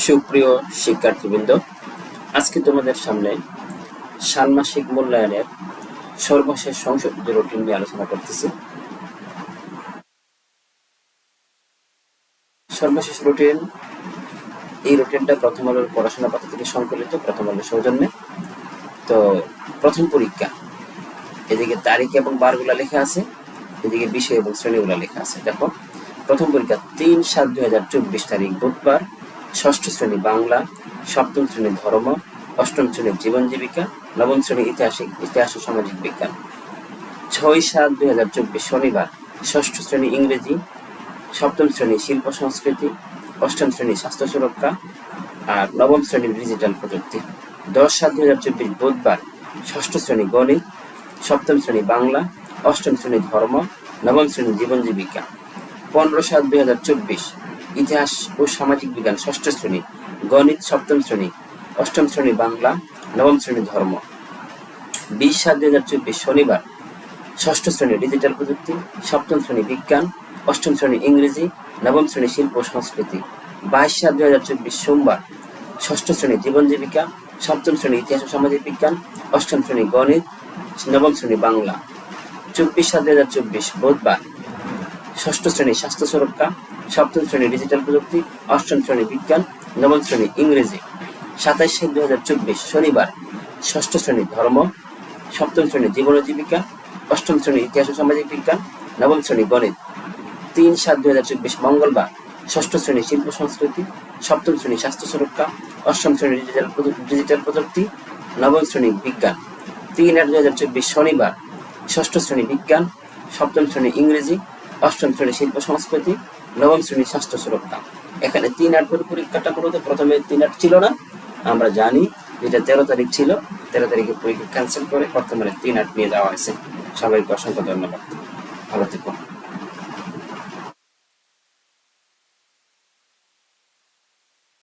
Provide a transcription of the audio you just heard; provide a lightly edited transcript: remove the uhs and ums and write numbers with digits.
সুপ্রিয় শিক্ষার্থীবৃন্দ, আজকে তোমাদের সামনে ষান্মাসিক মূল্যায়নের সর্বশেষ সংশোধিত রুটিন নিয়ে আলোচনা করতেছি। সর্বশেষ রুটিন, এই রুটিনটা প্রথম আলোর পড়াশোনা পাতা থেকে সংকলিত, প্রথম আলোর সৌজন্যে। তো প্রথম পরীক্ষা, এদিকে তারিখ এবং বারগুলা লেখা আছে, এদিকে বিষয় এবং শ্রেণীগুলা লেখা আছে। দেখো, প্রথম পরীক্ষা 3/7/2024 তারিখ বুধবার, ষষ্ঠ শ্রেণী বাংলা, সপ্তম শ্রেণী ধর্ম, অষ্টম শ্রেণী জীবন জীবিকা, নবম শ্রেণী ইতিহাস ও সামাজিক বিজ্ঞান। 6/7/2024 শনিবার, ষষ্ঠ শ্রেণী ইংরেজি, সপ্তম শ্রেণী শিল্প সংস্কৃতি, অষ্টম শ্রেণী স্বাস্থ্য সুরক্ষা আর নবম শ্রেণীর ডিজিটাল প্রযুক্তি। 10/7/2024 বুধবার, ষষ্ঠ শ্রেণী গণিত, সপ্তম শ্রেণী বাংলা, অষ্টম শ্রেণী ধর্ম, নবম শ্রেণী জীবন জীবিকা। 15/7/2024 ইতিহাস ও সামাজিক বিজ্ঞান, ষষ্ঠ শ্রেণী গণিত, সপ্তম শ্রেণী, অষ্টম শ্রেণী বাংলা, নবম শ্রেণী ধর্ম। 20/7/2024 শনিবার, ষষ্ঠ শ্রেণী ডিজিটাল প্রযুক্তি, সপ্তম শ্রেণী বিজ্ঞান, অষ্টম শ্রেণী ইংরেজি, নবম শ্রেণী শিল্প ও সংস্কৃতি। 22/7/2024 সোমবার, ষষ্ঠ শ্রেণী জীবন জীবিকা, সপ্তম শ্রেণী ইতিহাস ও সামাজিক বিজ্ঞান, অষ্টম শ্রেণী গণিত, নবম শ্রেণী বাংলা। 24/7/2024 বুধবার, ষষ্ঠ শ্রেণী স্বাস্থ্য সুরক্ষা, সপ্তম শ্রেণী ডিজিটাল প্রযুক্তি, অষ্টম শ্রেণী বিজ্ঞান, নবম শ্রেণী ইংরেজি। 27/7/2024 শনিবার, ষষ্ঠ শ্রেণী ধর্ম, সপ্তম শ্রেণী জীবন ও জীবিকা, অষ্টম শ্রেণী ইতিহাস ও সামাজিক বিজ্ঞান, নবম শ্রেণী গণিত। 3/7/2024 মঙ্গলবার, ষষ্ঠ শ্রেণী শিল্প সংস্কৃতি, সপ্তম শ্রেণী স্বাস্থ্য সুরক্ষা, অষ্টম শ্রেণী ডিজিটাল প্রযুক্তি, নবম শ্রেণী বিজ্ঞান। 3/8/2024 শনিবার, ষষ্ঠ শ্রেণী বিজ্ঞান, সপ্তম শ্রেণী ইংরেজি, অষ্টম শ্রেণী শিল্প সংস্কৃতি, নবম শ্রেণী স্বাস্থ্য সুরক্ষা। এখানে 3/8 পরীক্ষাটা মূলত প্রথমে 3/8 ছিল না, আমরা জানি যেটা 13 তারিখ ছিল, 13 তারিখে পরীক্ষা ক্যান্সেল করে বর্তমানে 3/8 নিয়ে যাওয়া হয়েছে। সবাইকে অসংখ্য ধন্যবাদ, ভালো থেকো।